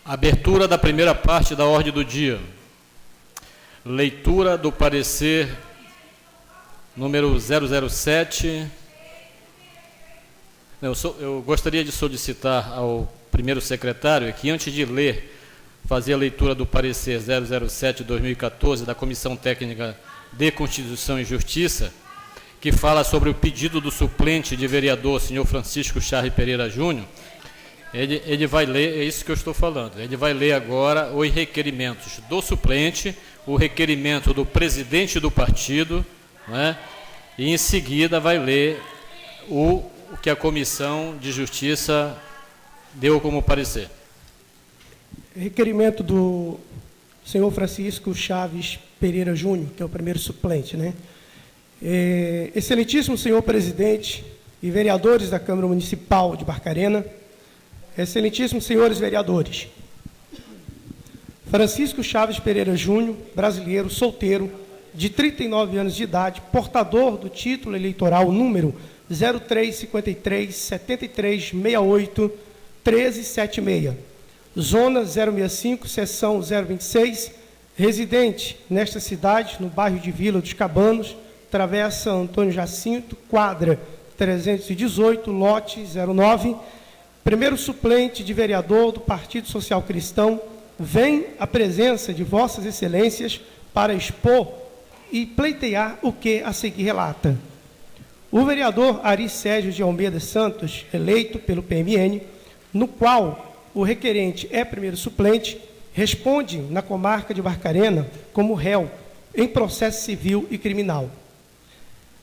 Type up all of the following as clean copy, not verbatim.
Abertura da primeira parte da ordem do dia. Leitura do parecer número 007. Eu gostaria de solicitar ao primeiro secretário que, antes de ler, fazer a leitura do parecer 007/2014 da Comissão Técnica de Constituição e Justiça, que fala sobre o pedido do suplente de vereador, senhor Francisco Charles Pereira Júnior. Ele vai ler, é isso que eu estou falando, ele vai ler agora os requerimentos do suplente, o requerimento do presidente do partido, né, e em seguida vai ler o que a Comissão de Justiça deu como parecer. Requerimento do senhor Francisco Chaves Pereira Júnior, que é o primeiro suplente, né? Excelentíssimo senhor presidente e vereadores da Câmara Municipal de Barcarena, excelentíssimos senhores vereadores, Francisco Chaves Pereira Júnior, brasileiro, solteiro, de 39 anos de idade, portador do título eleitoral número 0353 7368 1376, zona 065, seção 026, residente nesta cidade, no bairro de Vila dos Cabanos, Travessa Antônio Jacinto, quadra 318, lote 09, primeiro suplente de vereador do Partido Social Cristão, vem à presença de vossas excelências para expor e pleitear o que a seguir relata. O vereador Ari Sérgio de Almeida Santos, eleito pelo PMN, no qual o requerente é primeiro suplente, responde na comarca de Barcarena como réu em processo civil e criminal.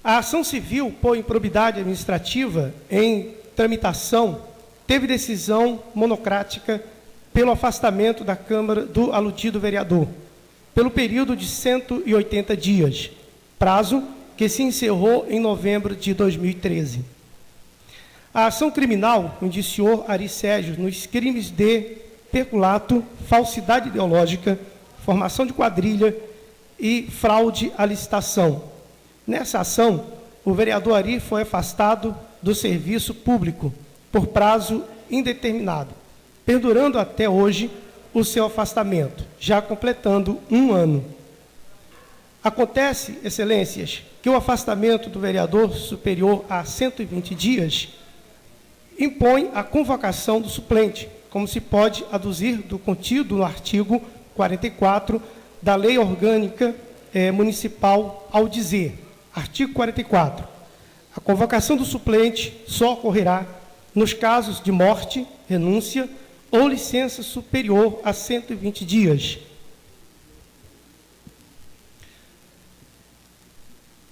A ação civil por improbidade administrativa em tramitação teve decisão monocrática pelo afastamento da Câmara do aludido vereador, pelo período de 180 dias, prazo que se encerrou em novembro de 2013. A ação criminal indiciou Ari Sérgio nos crimes de peculato, falsidade ideológica, formação de quadrilha e fraude à licitação. Nessa ação, o vereador Ari foi afastado do serviço público por prazo indeterminado, perdurando até hoje o seu afastamento, já completando 1 ano. Acontece, excelências, que o afastamento do vereador superior a 120 dias impõe a convocação do suplente, como se pode aduzir do contido no artigo 44 da Lei Orgânica Municipal, ao dizer, artigo 44, a convocação do suplente só ocorrerá nos casos de morte, renúncia ou licença superior a 120 dias.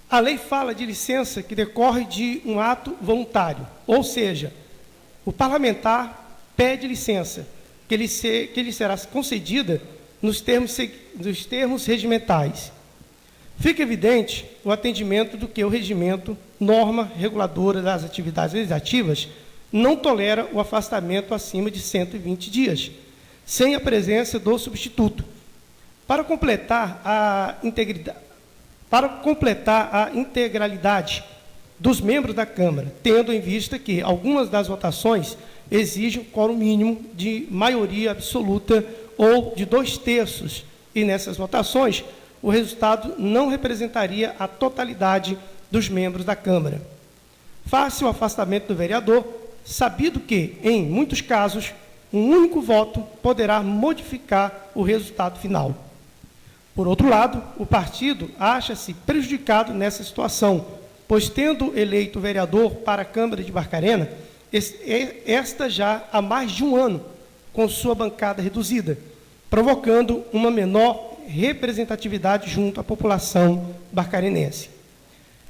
A lei fala de licença que decorre de um ato voluntário, ou seja, o parlamentar pede licença, que lhe será concedida nos termos regimentais. Fica evidente o atendimento do que o regimento, norma reguladora das atividades legislativas, não tolera o afastamento acima de 120 dias, sem a presença do substituto. Para completar a integralidade dos membros da Câmara, tendo em vista que algumas das votações exigem quórum mínimo de maioria absoluta ou de 2/3, e nessas votações o resultado não representaria a totalidade dos membros da Câmara. Faz-se o afastamento do vereador, sabido que, em muitos casos, um único voto poderá modificar o resultado final. Por outro lado, o partido acha-se prejudicado nessa situação, pois, tendo eleito vereador para a Câmara de Barcarena, esta já há mais de 1 ano, com sua bancada reduzida, provocando uma menor representatividade junto à população barcarenense.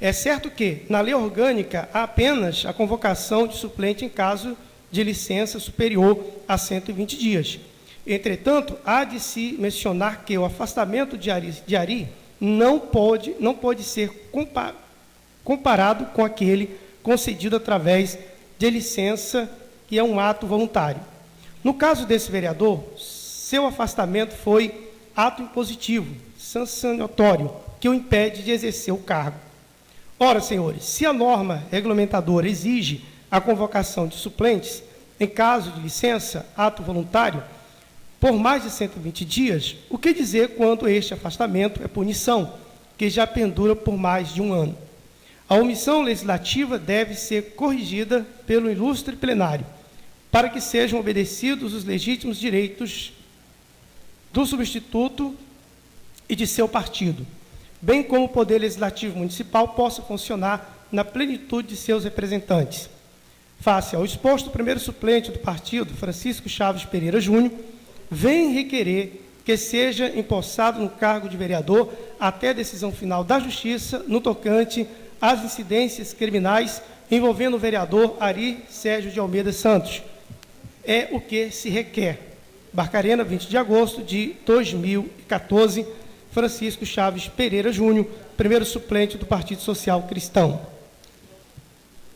É certo que, na lei orgânica, há apenas a convocação de suplente em caso de licença superior a 120 dias. Entretanto, há de se mencionar que o afastamento de Ari não pode ser comparado com aquele concedido através de licença, que é um ato voluntário. No caso desse vereador, seu afastamento foi ato impositivo, sancionatório, que o impede de exercer o cargo. Ora, senhores, se a norma regulamentadora exige a convocação de suplentes, em caso de licença, ato voluntário, por mais de 120 dias, o que dizer quando este afastamento é punição, que já pendura por mais de um ano? A omissão legislativa deve ser corrigida pelo ilustre plenário, para que sejam obedecidos os legítimos direitos do substituto e de seu partido, bem como o Poder Legislativo Municipal possa funcionar na plenitude de seus representantes. Face ao exposto, o primeiro suplente do partido, Francisco Chaves Pereira Júnior, vem requerer que seja empossado no cargo de vereador até a decisão final da Justiça no tocante às incidências criminais envolvendo o vereador Ari Sérgio de Almeida Santos. É o que se requer. Barcarena, 20 de agosto de 2014, Francisco Chaves Pereira Júnior, primeiro suplente do Partido Social Cristão.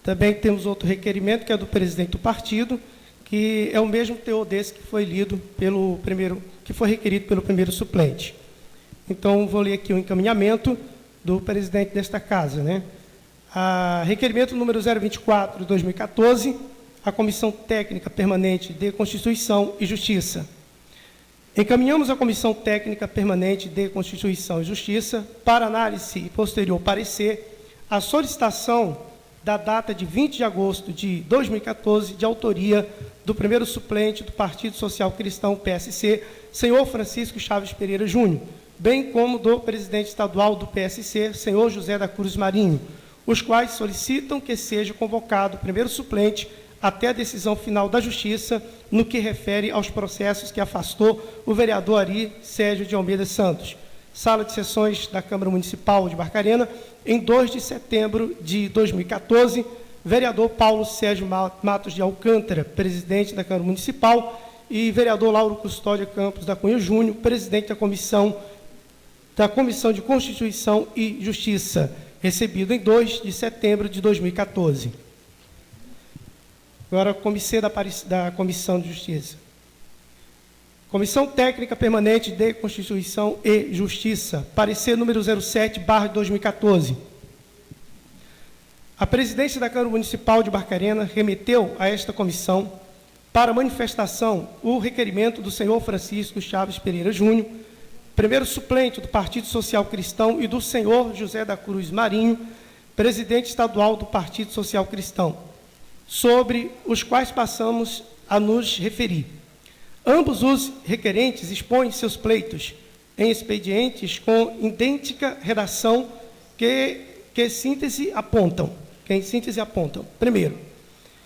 Também temos outro requerimento, que é do presidente do partido, que é o mesmo teor desse que foi lido pelo primeiro, que foi requerido pelo primeiro suplente. Então, vou ler aqui o encaminhamento do presidente desta casa, né? Requerimento número 024 de 2014, a Comissão Técnica Permanente de Constituição e Justiça. Encaminhamos à Comissão Técnica Permanente de Constituição e Justiça para análise e posterior parecer a solicitação da data de 20 de agosto de 2014, de autoria do primeiro suplente do Partido Social Cristão, PSC, senhor Francisco Chaves Pereira Júnior, bem como do presidente estadual do PSC, senhor José da Cruz Marinho, os quais solicitam que seja convocado o primeiro suplente até a decisão final da Justiça no que refere aos processos que afastou o vereador Ari Sérgio de Almeida Santos. Sala de Sessões da Câmara Municipal de Barcarena, em 2 de setembro de 2014, vereador Paulo Sérgio Matos de Alcântara, presidente da Câmara Municipal, e vereador Lauro Custódio Campos da Cunha Júnior, presidente da Comissão de Constituição e Justiça, recebido em 2 de setembro de 2014. Agora, comissão da Comissão de Justiça. Comissão Técnica Permanente de Constituição e Justiça, parecer número 07/2014. A presidência da Câmara Municipal de Barcarena remeteu a esta comissão, para manifestação, o requerimento do senhor Francisco Chaves Pereira Júnior, primeiro suplente do Partido Social Cristão, e do senhor José da Cruz Marinho, presidente estadual do Partido Social Cristão, sobre os quais passamos a nos referir. Ambos os requerentes expõem seus pleitos em expedientes com idêntica redação que em síntese apontam. Primeiro,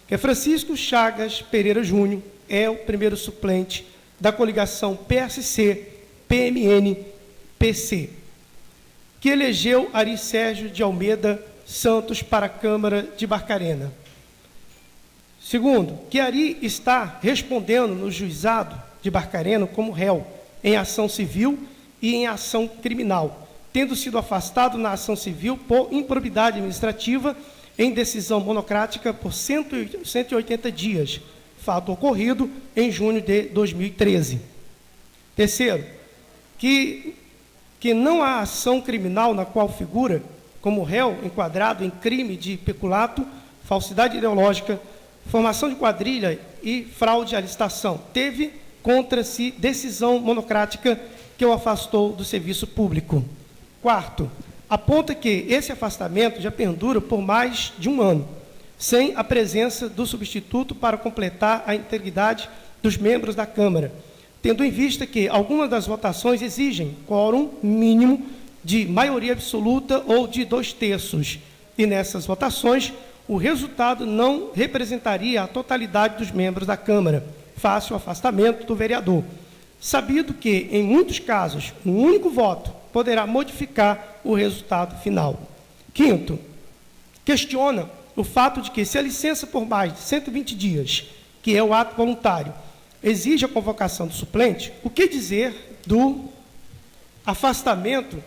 que Francisco Chagas Pereira Júnior é o primeiro suplente da coligação PSC-PMN-PC, que elegeu Ari Sérgio de Almeida Santos para a Câmara de Barcarena. Segundo, que Ari está respondendo no juizado de Barcarena como réu em ação civil e em ação criminal, tendo sido afastado na ação civil por improbidade administrativa em decisão monocrática por 180 dias, fato ocorrido em junho de 2013. Terceiro, que não há ação criminal na qual figura como réu enquadrado em crime de peculato, falsidade ideológica, formação de quadrilha e fraude à licitação. Teve contra si decisão monocrática que o afastou do serviço público. Quarto, aponta que esse afastamento já pendura por mais de um ano, sem a presença do substituto para completar a integridade dos membros da Câmara, tendo em vista que algumas das votações exigem quórum mínimo de maioria absoluta ou de 2/3, e nessas votações o resultado não representaria a totalidade dos membros da Câmara, face ao afastamento do vereador, sabido que, em muitos casos, um único voto poderá modificar o resultado final. Quinto, questiona o fato de que, se a licença por mais de 120 dias, que é o ato voluntário, exige a convocação do suplente, o que dizer do afastamento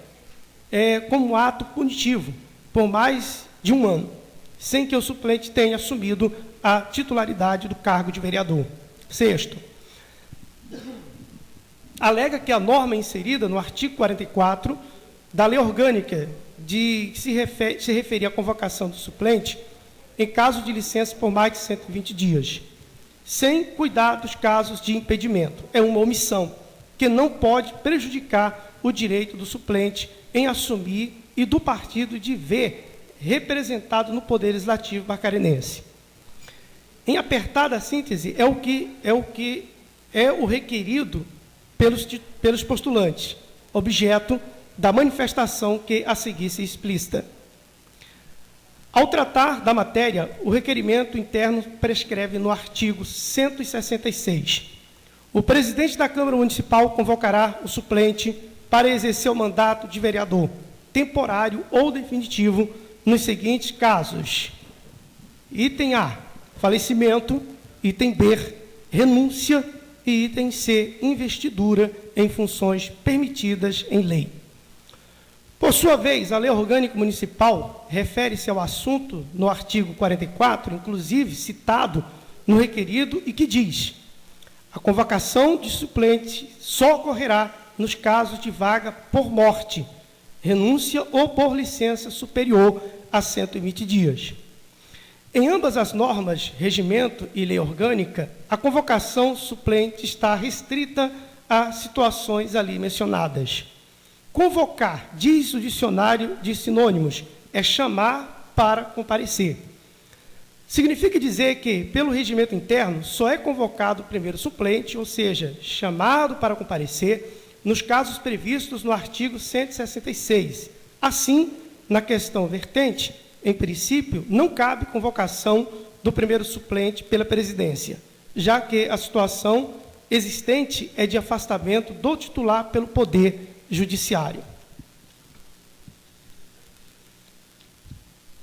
como ato punitivo por mais de um ano, sem que o suplente tenha assumido a titularidade do cargo de vereador. Sexto, alega que a norma inserida no artigo 44 da Lei Orgânica se referir à convocação do suplente em caso de licença por mais de 120 dias, sem cuidar dos casos de impedimento. É uma omissão que não pode prejudicar o direito do suplente em assumir e do partido de ver representado no Poder Legislativo macarenense. Em apertada síntese, é o requerido pelos postulantes, objeto da manifestação que a seguir se explícita. Ao tratar da matéria, o requerimento interno prescreve no artigo 166. O presidente da Câmara Municipal convocará o suplente para exercer o mandato de vereador, temporário ou definitivo, nos seguintes casos. Item A, falecimento. Item B, renúncia. E item C, investidura em funções permitidas em lei. Por sua vez, a Lei Orgânica Municipal refere-se ao assunto no artigo 44, inclusive citado no requerido, e que diz: a convocação de suplente só ocorrerá nos casos de vaga por morte, renúncia ou por licença superior a 120 dias. Em ambas as normas, regimento e lei orgânica, a convocação suplente está restrita a situações ali mencionadas. Convocar, diz o dicionário de sinônimos, é chamar para comparecer. Significa dizer que, pelo regimento interno, só é convocado o primeiro suplente, ou seja, chamado para comparecer, nos casos previstos no artigo 166. Assim, na questão vertente, em princípio, não cabe convocação do primeiro suplente pela presidência, já que a situação existente é de afastamento do titular pelo Poder Judiciário.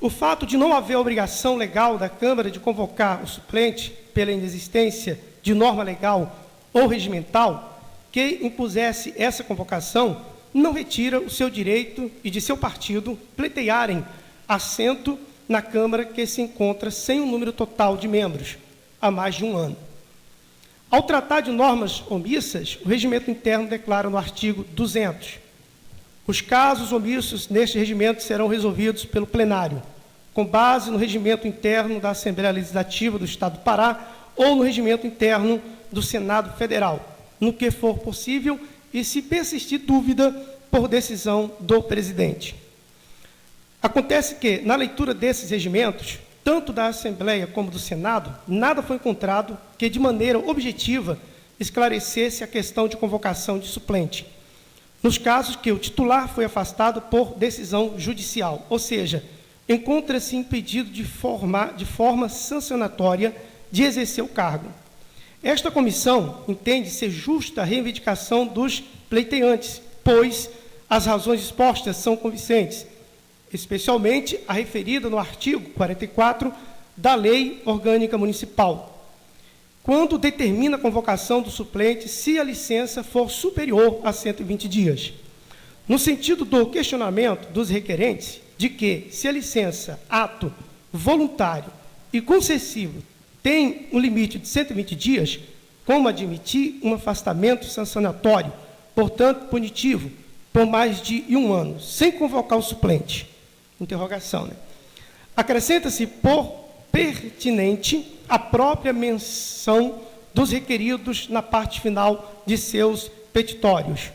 O fato de não haver obrigação legal da Câmara de convocar o suplente pela inexistência de norma legal ou regimental que impusesse essa convocação não retira o seu direito e de seu partido pleitearem assento na Câmara que se encontra sem um número total de membros há mais de um ano. Ao tratar de normas omissas, o regimento interno declara no artigo 200: os casos omissos neste regimento serão resolvidos pelo plenário, com base no regimento interno da Assembleia Legislativa do Estado do Pará ou no regimento interno do Senado Federal, no que for possível e se persistir dúvida por decisão do presidente. Acontece que, na leitura desses regimentos, tanto da Assembleia como do Senado, nada foi encontrado que, de maneira objetiva, esclarecesse a questão de convocação de suplente, nos casos que o titular foi afastado por decisão judicial, ou seja, encontra-se impedido de forma sancionatória de exercer o cargo. Esta comissão entende ser justa a reivindicação dos pleiteantes, pois as razões expostas são convincentes, especialmente a referida no artigo 44 da Lei Orgânica Municipal, quando determina a convocação do suplente se a licença for superior a 120 dias. No sentido do questionamento dos requerentes de que, se a licença, ato voluntário e concessivo tem um limite de 120 dias, como admitir um afastamento sancionatório, portanto punitivo, por mais de um ano, sem convocar o suplente? Interrogação, né? Acrescenta-se por pertinente a própria menção dos requeridos na parte final de seus petitórios,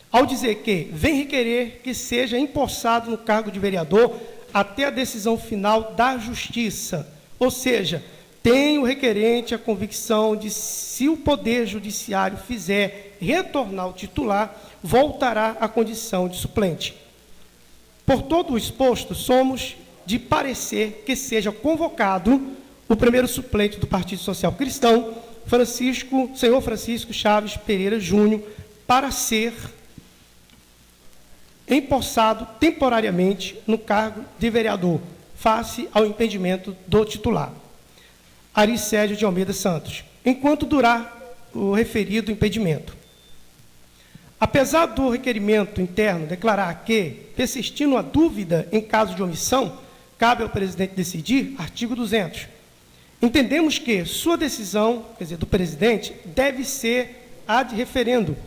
ao dizer que vem requerer que seja empossado no cargo de vereador até a decisão final da Justiça, ou seja, tem o requerente a convicção de, se o Poder Judiciário fizer retornar o titular, voltará à condição de suplente. Por todo o exposto, somos de parecer que seja convocado o primeiro suplente do Partido Social Cristão, senhor Francisco Chaves Pereira Júnior, para ser empossado temporariamente no cargo de vereador, face ao impedimento do titular, Aricédio de Almeida Santos, enquanto durar o referido impedimento. Apesar do requerimento interno declarar que, persistindo a dúvida em caso de omissão, cabe ao presidente decidir, artigo 200, entendemos que sua decisão, quer dizer, do presidente, deve ser ad referendo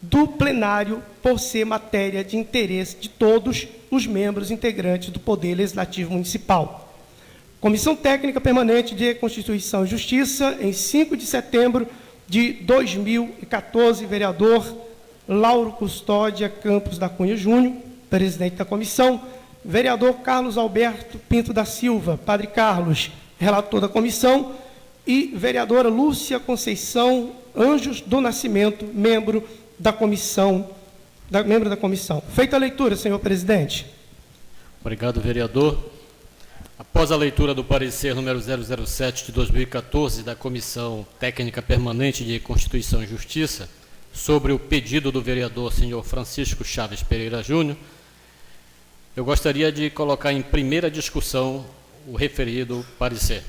do plenário, por ser matéria de interesse de todos os membros integrantes do Poder Legislativo Municipal. Comissão Técnica Permanente de Constituição e Justiça, em 5 de setembro de 2014, vereador Lauro Custódia Campos da Cunha Júnior, presidente da comissão, vereador Carlos Alberto Pinto da Silva, Padre Carlos, relator da comissão, e vereadora Lúcia Conceição Anjos do Nascimento, membro da comissão. Feita a leitura, senhor presidente. Obrigado, vereador. Após a leitura do parecer número 007 de 2014 da Comissão Técnica Permanente de Constituição e Justiça, sobre o pedido do vereador senhor Francisco Chaves Pereira Júnior, eu gostaria de colocar em primeira discussão o referido parecer.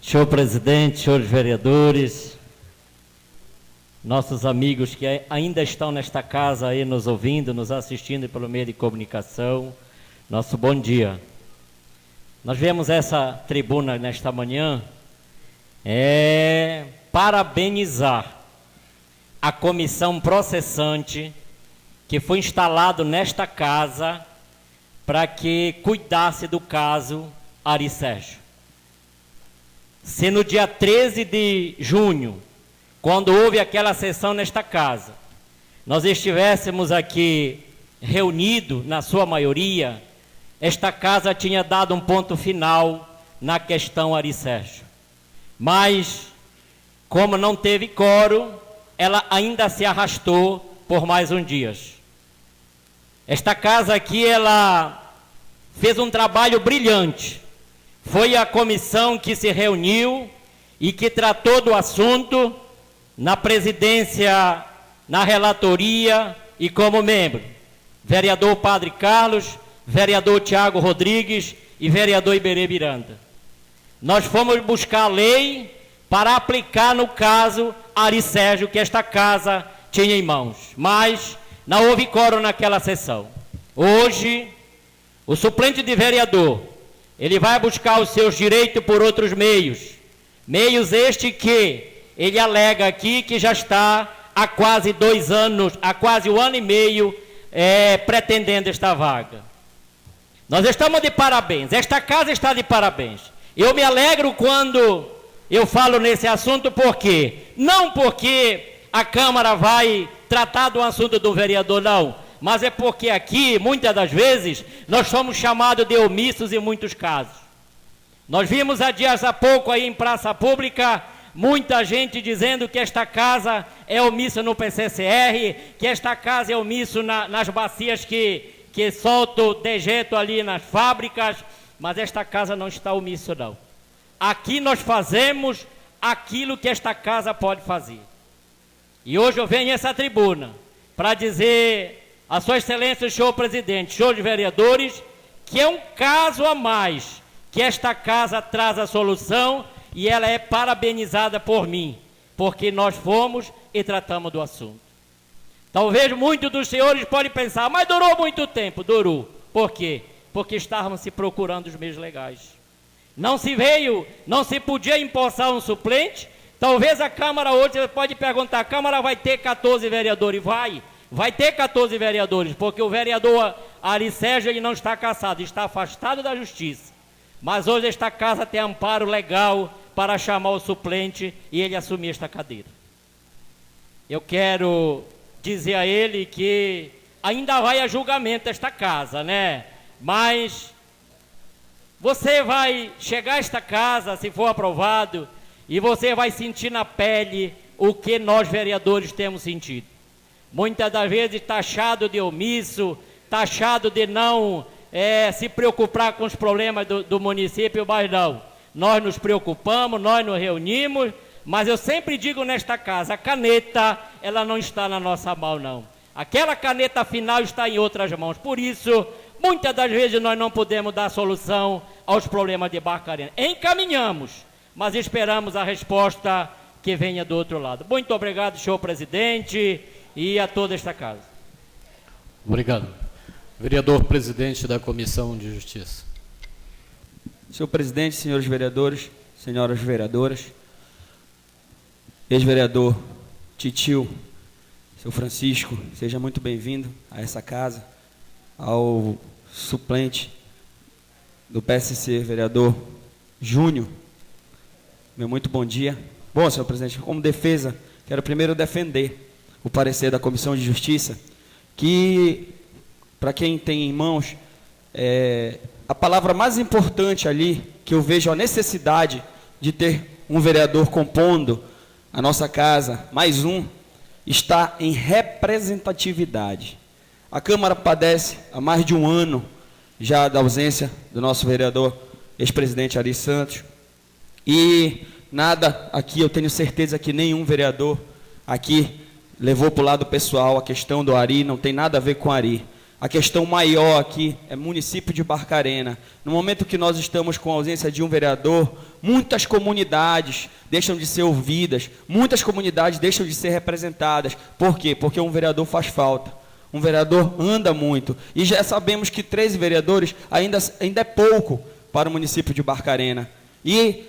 Senhor presidente, senhores vereadores, nossos amigos que ainda estão nesta casa aí nos ouvindo, nos assistindo pelo meio de comunicação, nosso bom dia. Nós viemos essa tribuna nesta manhã parabenizar a comissão processante que foi instalado nesta casa para que cuidasse do caso Ari Sérgio. Se no dia 13 de junho, quando houve aquela sessão nesta casa, nós estivéssemos aqui reunidos, na sua maioria, esta casa tinha dado um ponto final na questão Ari Sérgio. Mas, como não teve quórum, ela ainda se arrastou por mais um dia. Esta casa aqui, ela fez um trabalho brilhante. Foi a comissão que se reuniu e que tratou do assunto na presidência, na relatoria e como membro. Vereador Padre Carlos, vereador Tiago Rodrigues e vereador Iberê Miranda. Nós fomos buscar a lei para aplicar no caso Ari Sérgio, que esta casa tinha em mãos. Mas não houve quórum naquela sessão. Hoje, o suplente de vereador, ele vai buscar os seus direitos por outros meios. Meios este que ele alega aqui que já está há quase 2 anos, há quase 1 ano e meio, pretendendo esta vaga. Nós estamos de parabéns, esta casa está de parabéns. Eu me alegro quando eu falo nesse assunto, por quê? Não porque a Câmara vai tratar do assunto do vereador, não. Mas é porque aqui, muitas das vezes, nós somos chamados de omissos em muitos casos. Nós vimos há dias há pouco aí em praça pública, muita gente dizendo que esta casa é omissa no PCCR, que esta casa é omisso nas bacias que soltam dejeto ali nas fábricas, mas esta casa não está omissa, não. Aqui nós fazemos aquilo que esta casa pode fazer. E hoje eu venho a essa tribuna para dizer a Sua Excelência, senhor presidente, senhores vereadores, que é um caso a mais que esta casa traz a solução e ela é parabenizada por mim, porque nós fomos e tratamos do assunto. Talvez muitos dos senhores podem pensar, mas durou muito tempo. Durou. Por quê? Porque estávamos se procurando os meios legais. Não se podia empossar um suplente. Talvez a Câmara hoje, você pode perguntar, a Câmara vai ter 14 vereadores? Vai ter 14 vereadores, porque o vereador Ari Sérgio ele não está cassado, está afastado da justiça. Mas hoje esta casa tem amparo legal para chamar o suplente e ele assumir esta cadeira. Eu quero dizer a ele que ainda vai a julgamento esta casa, né? Mas você vai chegar a esta casa, se for aprovado, e você vai sentir na pele o que nós vereadores temos sentido. Muitas das vezes taxado de omisso, taxado de não se preocupar com os problemas do município, mas não. Nós nos preocupamos, nós nos reunimos, mas eu sempre digo nesta casa, a caneta, ela não está na nossa mão, não. Aquela caneta final está em outras mãos. Por isso, muitas das vezes nós não podemos dar solução aos problemas de Barcarena. Encaminhamos, mas esperamos a resposta que venha do outro lado. Muito obrigado, senhor presidente, e a toda esta casa. Obrigado. Vereador presidente da Comissão de Justiça. Senhor presidente, senhores vereadores, senhoras vereadoras, ex-vereador Titio, seu Francisco, seja muito bem-vindo a essa casa, ao suplente do PSC, vereador Júnior. Meu muito bom dia. Bom, senhor presidente, como defesa, quero primeiro defender o parecer da Comissão de Justiça, que, para quem tem em mãos, a palavra mais importante ali, que eu vejo a necessidade de ter um vereador compondo a nossa casa, mais um, está em representatividade. A Câmara padece há mais de um ano já da ausência do nosso vereador, ex-presidente Ari Santos, e nada aqui, eu tenho certeza que nenhum vereador aqui levou para o lado pessoal a questão do Ari, não tem nada a ver com o Ari. A questão maior aqui é município de Barcarena. No momento que nós estamos com a ausência de um vereador, muitas comunidades deixam de ser ouvidas, muitas comunidades deixam de ser representadas. Por quê? Porque um vereador faz falta. Um vereador anda muito. E já sabemos que 13 vereadores ainda é pouco para o município de Barcarena. E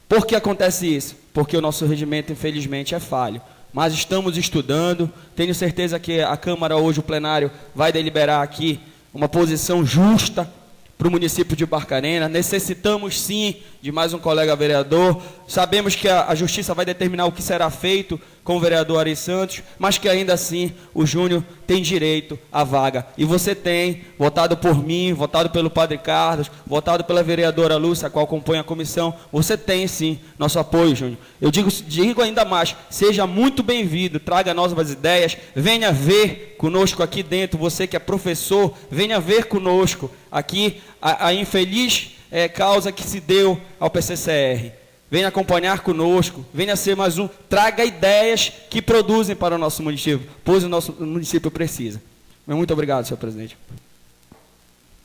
por que acontece isso? Porque o nosso regimento, infelizmente, é falho. Mas estamos estudando, tenho certeza que a Câmara hoje, o plenário, vai deliberar aqui uma posição justa para o município de Barcarena. Necessitamos sim de mais um colega vereador, sabemos que a Justiça vai determinar o que será feito com o vereador Ari Santos, mas que ainda assim o Júnior tem direito à vaga. E você tem, votado por mim, votado pelo Padre Carlos, votado pela vereadora Lúcia, a qual compõe a comissão, você tem sim nosso apoio, Júnior. Eu digo ainda mais, seja muito bem-vindo, traga novas ideias, venha ver conosco aqui dentro, você que é professor, venha ver conosco aqui a infeliz causa que se deu ao PCCR. Venha acompanhar conosco, venha ser mais um, traga ideias que produzem para o nosso município, pois o nosso município precisa. Muito obrigado, senhor presidente.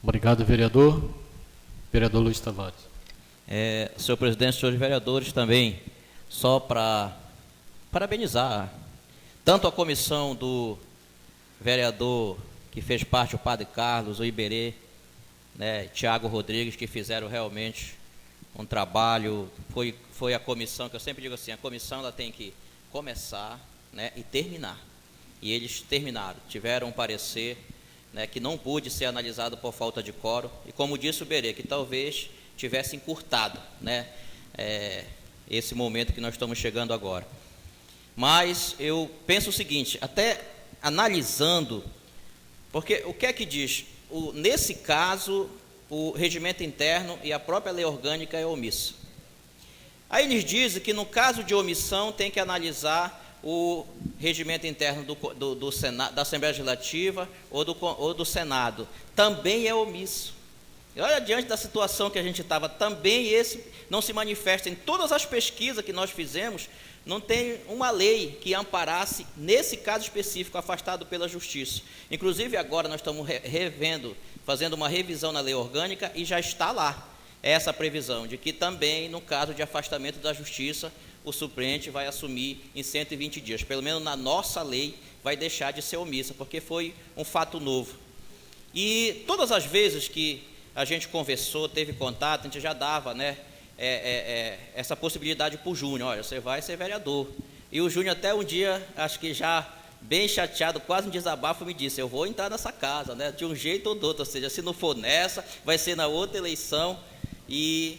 Obrigado, vereador. Vereador Luiz Tavares. Senhor presidente, senhores vereadores, também, só para parabenizar tanto a comissão do vereador que fez parte, o Padre Carlos, o Iberê, né, Tiago Rodrigues, que fizeram realmente um trabalho. Foi a comissão, que eu sempre digo assim, a comissão ela tem que começar, né, e terminar. E eles terminaram, tiveram um parecer, né, que não pôde ser analisado por falta de quórum, e como disse o Berê, que talvez tivesse encurtado, né, esse momento que nós estamos chegando agora. Mas eu penso o seguinte, até analisando, porque o que é que diz? Nesse caso, o regimento interno e a própria lei orgânica é omissa. Aí eles dizem que no caso de omissão tem que analisar o regimento interno do Senado, da Assembleia Legislativa ou do Senado. Também é omisso. E olha, diante da situação que a gente estava, também esse não se manifesta. Em todas as pesquisas que nós fizemos, não tem uma lei que amparasse, nesse caso específico, afastado pela Justiça. Inclusive, agora nós estamos fazendo uma revisão na lei orgânica e já está lá essa previsão de que também, no caso de afastamento da Justiça, o suplente vai assumir em 120 dias. Pelo menos na nossa lei vai deixar de ser omissa, porque foi um fato novo. E todas as vezes que a gente conversou, teve contato, a gente já dava, né, essa possibilidade para o Júnior. Olha, você vai ser vereador. E o Júnior até um dia, acho que já bem chateado, quase um desabafo, me disse, eu vou entrar nessa casa, né, de um jeito ou do outro, ou seja, se não for nessa, vai ser na outra eleição. E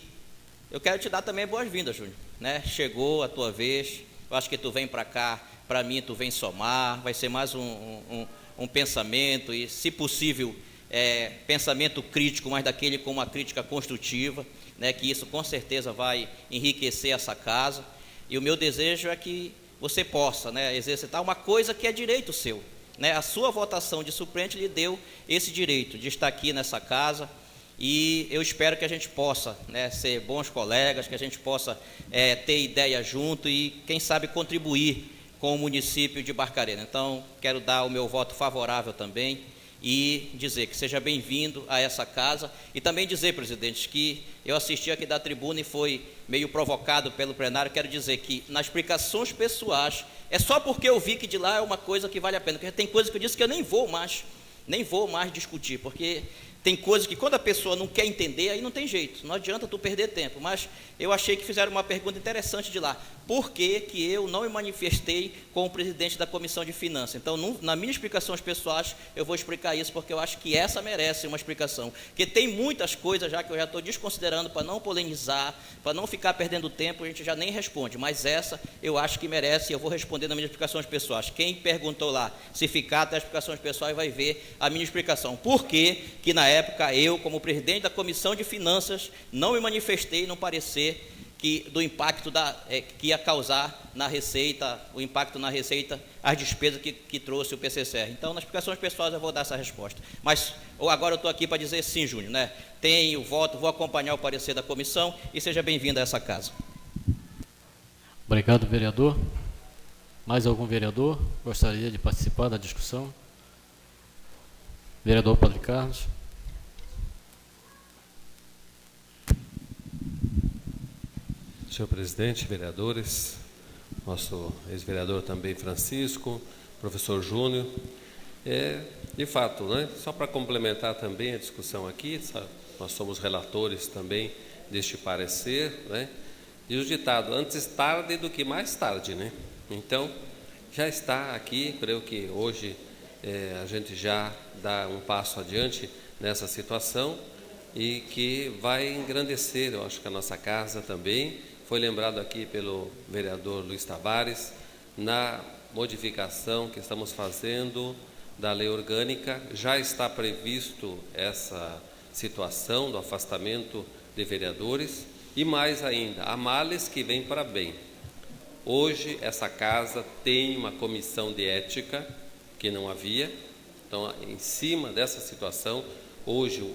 eu quero te dar também boas-vindas, Júnior, né? Chegou a tua vez, eu acho que tu vem para cá, para mim tu vem somar, vai ser mais um pensamento e, se possível, pensamento crítico, mas daquele com uma crítica construtiva, né? Que isso com certeza vai enriquecer essa casa. E o meu desejo é que você possa, né, exercitar uma coisa que é direito seu, né? A sua votação de suplente lhe deu esse direito de estar aqui nessa casa. E eu espero que a gente possa, né, ser bons colegas, que a gente possa ter ideia junto e, quem sabe, contribuir com o município de Barcarena. Então, quero dar o meu voto favorável também e dizer que seja bem-vindo a essa casa. E também dizer, presidente, que eu assisti aqui da tribuna e foi meio provocado pelo plenário. Quero dizer que, nas explicações pessoais, é só porque eu vi que de lá é uma coisa que vale a pena, porque tem coisas que eu disse que eu nem vou mais discutir, porque Tem coisas que quando a pessoa não quer entender, aí não tem jeito, não adianta tu perder tempo. Mas eu achei que fizeram uma pergunta interessante de lá. Por que que eu não me manifestei com o presidente da Comissão de Finanças? Então, na minha explicação aos pessoais, eu vou explicar isso, porque eu acho que essa merece uma explicação. Porque tem muitas coisas já que eu já estou desconsiderando para não polemizar, para não ficar perdendo tempo, a gente já nem responde. Mas essa eu acho que merece, e eu vou responder nas minhas explicações pessoais. Quem perguntou lá, se ficar até as explicações pessoais, vai ver a minha explicação. Por que que na época eu, como presidente da Comissão de Finanças, não me manifestei no parecer do impacto que ia causar na receita, o impacto na receita, as despesas que trouxe o PCCR. Então, nas explicações pessoais eu vou dar essa resposta. Mas agora eu estou aqui para dizer sim, Júnior, né? Tenho voto, vou acompanhar o parecer da comissão e seja bem-vindo a essa casa. Obrigado, vereador. Mais algum vereador gostaria de participar da discussão? Vereador Padre Carlos. Senhor presidente, vereadores, nosso ex-vereador também Francisco, professor Júnior, de fato, né, só para complementar também a discussão aqui, nós somos relatores também deste parecer, né, e o ditado, antes tarde do que mais tarde, né? Então, já está aqui, creio que hoje a gente já dá um passo adiante nessa situação e que vai engrandecer, eu acho que a nossa casa também. Foi lembrado aqui pelo vereador Luiz Tavares, na modificação que estamos fazendo da lei orgânica, já está previsto essa situação do afastamento de vereadores, e mais ainda, há males que vêm para bem. Hoje, essa casa tem uma comissão de ética, que não havia, então, em cima dessa situação, hoje,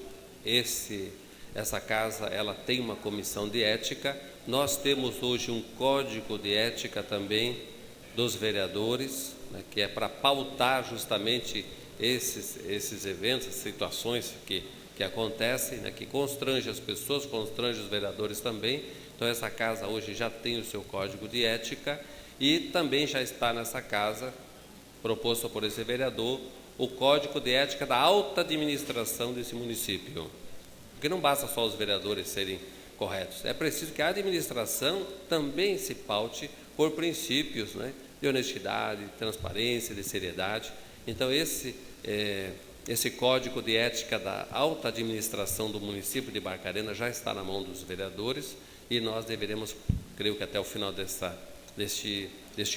essa casa, ela tem uma comissão de ética. Nós temos hoje um código de ética também dos vereadores, né, que é para pautar justamente esses eventos, essas situações que acontecem, né, que constrange as pessoas, constrange os vereadores também. Então, essa casa hoje já tem o seu código de ética e também já está nessa casa, proposto por esse vereador, o código de ética da alta administração desse município. Porque não basta só os vereadores serem corretos, é preciso que a administração também se paute por princípios, né, de honestidade, de transparência, de seriedade. Então, esse código de ética da alta administração do município de Barcarena já está na mão dos vereadores e nós deveremos, creio que até o final deste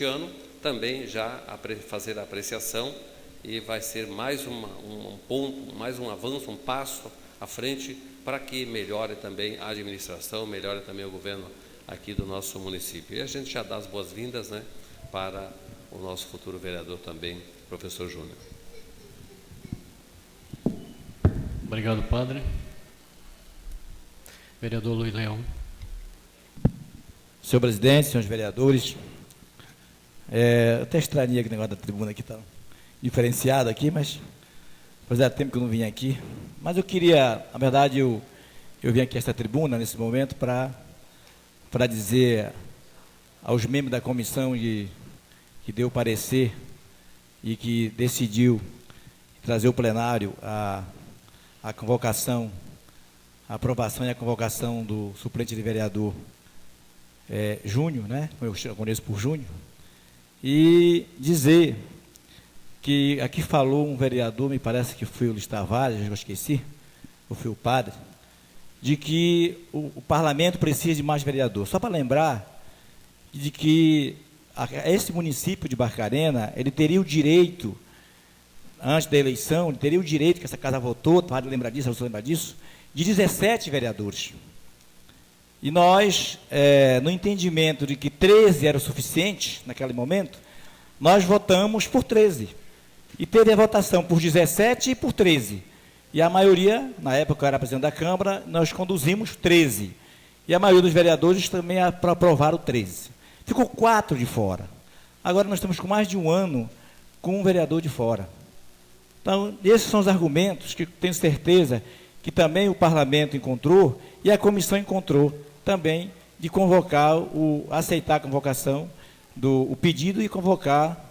ano, também já fazer a apreciação e vai ser mais um ponto, mais um avanço, um passo à frente para que melhore também a administração, melhore também o governo aqui do nosso município. E a gente já dá as boas-vindas, né, para o nosso futuro vereador também, professor Júnior. Obrigado, padre. Vereador Luiz Leão. Senhor presidente, senhores vereadores, eu até estranhei aquele negócio da tribuna aqui, está diferenciado aqui, mas fazia tempo que eu não vim aqui. Mas eu queria, na verdade, eu vim aqui a esta tribuna nesse momento para dizer aos membros da comissão que deu parecer e que decidiu trazer o plenário a convocação, a aprovação e a convocação do suplente de vereador Júnior, né? Eu conheço por Júnior, e dizer que aqui falou um vereador, me parece que foi o Luiz Tavares, eu esqueci, ou foi o padre, de que o parlamento precisa de mais vereador. Só para lembrar de que esse município de Barcarena, ele teria o direito, antes da eleição, ele teria o direito, que essa casa votou, Tavares lembra disso, você lembra disso, de 17 vereadores. E nós, no entendimento de que 13 era o suficiente, naquele momento, nós votamos por 13. E teve a votação por 17 e por 13. E a maioria, na época eu era presidente da Câmara, nós conduzimos 13. E a maioria dos vereadores também aprovaram 13. Ficou 4 de fora. Agora nós estamos com mais de um ano com um vereador de fora. Então, esses são os argumentos que tenho certeza que também o parlamento encontrou e a comissão encontrou também de convocar, aceitar a convocação, o pedido e convocar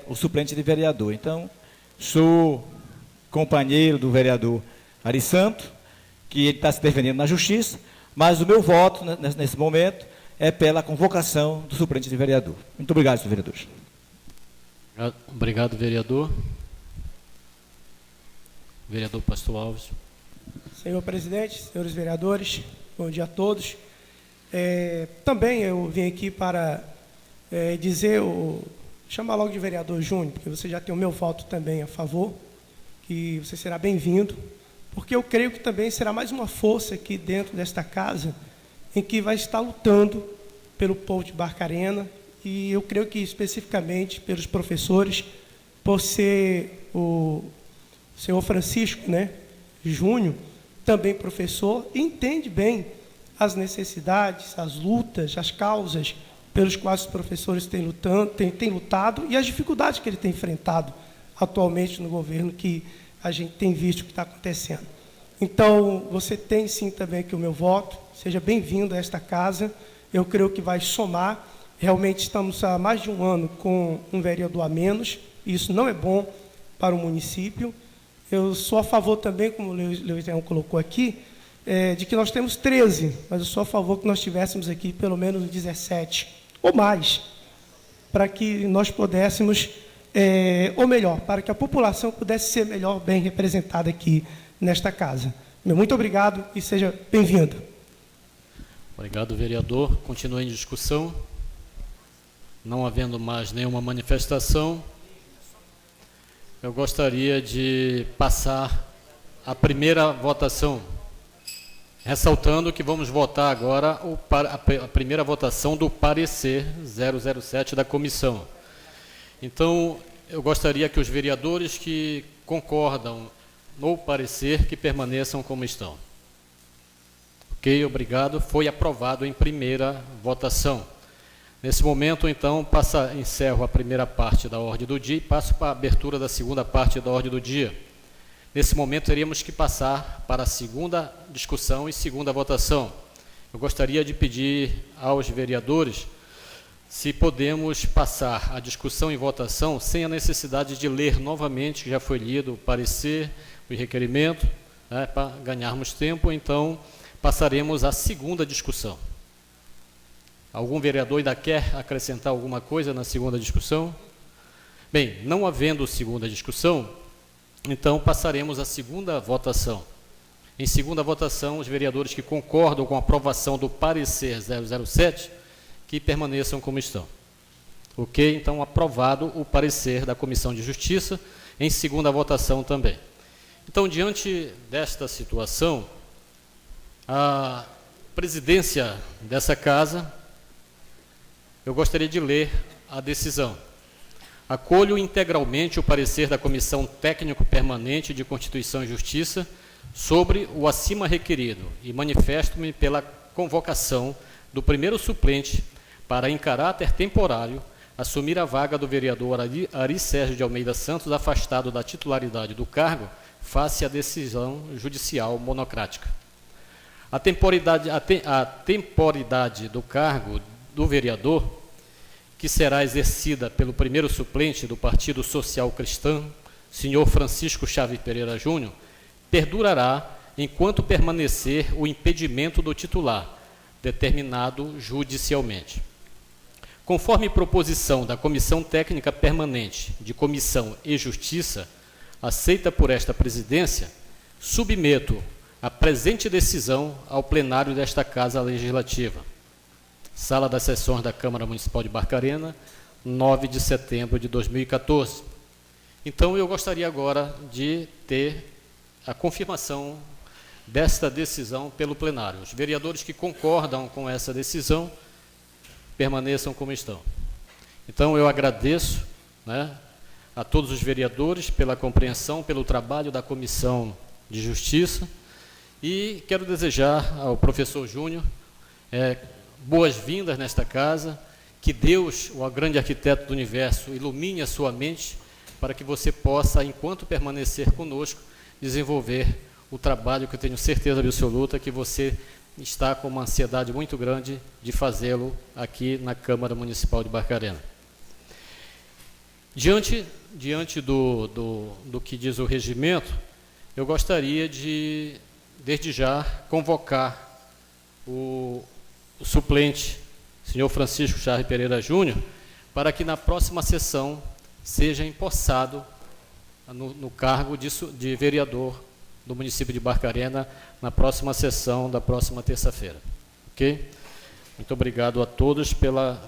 o suplente de vereador. Então, sou companheiro do vereador Ari Santo, que ele está se defendendo na justiça, mas o meu voto nesse momento é pela convocação do suplente de vereador. Muito obrigado, senhor vereador. Obrigado, vereador. Vereador Pastor Alves. Senhor presidente, senhores vereadores, bom dia a todos. Também eu vim aqui para chamar logo de vereador Júnior, porque você já tem o meu voto também a favor, que você será bem-vindo, porque eu creio que também será mais uma força aqui dentro desta casa, em que vai estar lutando pelo povo de Barcarena, e eu creio que especificamente pelos professores, por ser o senhor Francisco, né, Júnior, também professor, entende bem as necessidades, as lutas, as causas pelos quais os professores têm lutado e as dificuldades que ele tem enfrentado atualmente no governo, que a gente tem visto o que está acontecendo. Então, você tem sim também aqui o meu voto, seja bem-vindo a esta casa, eu creio que vai somar. Realmente estamos há mais de um ano com um vereador a menos, e isso não é bom para o município. Eu sou a favor também, como o Leoitiano colocou aqui, de que nós temos 13, mas eu sou a favor que nós tivéssemos aqui pelo menos 17 ou mais, para que nós pudéssemos, ou melhor, para que a população pudesse ser melhor, bem representada aqui nesta casa. Muito obrigado e seja bem-vindo. Obrigado, vereador. Continua em discussão. Não havendo mais nenhuma manifestação, eu gostaria de passar a primeira votação, ressaltando que vamos votar agora a primeira votação do parecer 007 da comissão. Então, eu gostaria que os vereadores que concordam no parecer que permaneçam como estão. Ok, obrigado. Foi aprovado em primeira votação. Nesse momento, então, encerro a primeira parte da ordem do dia e passo para a abertura da segunda parte da ordem do dia. Nesse momento, teríamos que passar para a segunda discussão e segunda votação. Eu gostaria de pedir aos vereadores se podemos passar a discussão e votação sem a necessidade de ler novamente, que já foi lido o parecer, o requerimento, né, para ganharmos tempo. Então, passaremos à segunda discussão. Algum vereador ainda quer acrescentar alguma coisa na segunda discussão? Bem, não havendo segunda discussão, então passaremos à segunda votação. Em segunda votação, os vereadores que concordam com a aprovação do parecer 007, que permaneçam como estão. Ok? Então, aprovado o parecer da Comissão de Justiça, em segunda votação também. Então, diante desta situação, a presidência dessa casa, eu gostaria de ler a decisão. Acolho integralmente o parecer da Comissão Técnico Permanente de Constituição e Justiça sobre o acima requerido e manifesto-me pela convocação do primeiro suplente para, em caráter temporário, assumir a vaga do vereador Ari Sérgio de Almeida Santos, afastado da titularidade do cargo, face à decisão judicial monocrática. A temporidade do cargo do vereador, que será exercida pelo primeiro suplente do Partido Social Cristão, senhor Francisco Chaves Pereira Júnior, perdurará enquanto permanecer o impedimento do titular, determinado judicialmente. Conforme proposição da Comissão Técnica Permanente de Comissão e Justiça, aceita por esta presidência, submeto a presente decisão ao plenário desta Casa Legislativa. Sala das Sessões da Câmara Municipal de Barcarena, 9 de setembro de 2014. Então, eu gostaria agora de ter a confirmação desta decisão pelo plenário. Os vereadores que concordam com essa decisão permaneçam como estão. Então, eu agradeço, né, a todos os vereadores pela compreensão, pelo trabalho da Comissão de Justiça, e quero desejar ao professor Júnior boas-vindas nesta casa, que Deus, o grande arquiteto do universo, ilumine a sua mente para que você possa, enquanto permanecer conosco, desenvolver o trabalho que eu tenho certeza absoluta que você está com uma ansiedade muito grande de fazê-lo aqui na Câmara Municipal de Barcarena. Diante do que diz o regimento, eu gostaria de, desde já, convocar o suplente, senhor Francisco Charles Pereira Júnior, para que na próxima sessão seja empossado no cargo de vereador do município de Barcarena na próxima sessão da próxima terça-feira. Ok? Muito obrigado a todos pela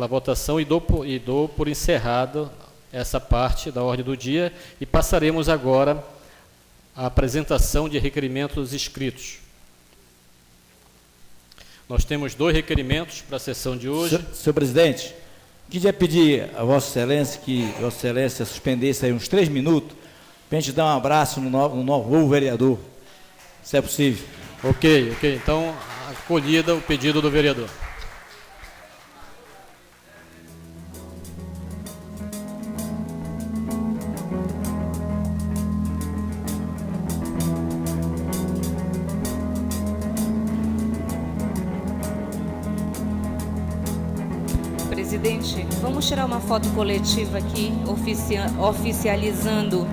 votação e dou por encerrado essa parte da ordem do dia e passaremos agora à apresentação de requerimentos escritos. Nós temos 2 requerimentos para a sessão de hoje. Senhor presidente, queria pedir a Vossa Excelência que Vossa Excelência suspendesse aí uns 3 minutos para a gente dar um abraço no novo vereador, se é possível. Ok. Então, acolhida o pedido do vereador. Presidente, vamos tirar uma foto coletiva aqui, oficializando.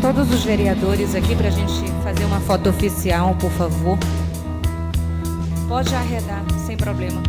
Todos os vereadores aqui para a gente fazer uma foto oficial, por favor. Pode arredar, sem problema.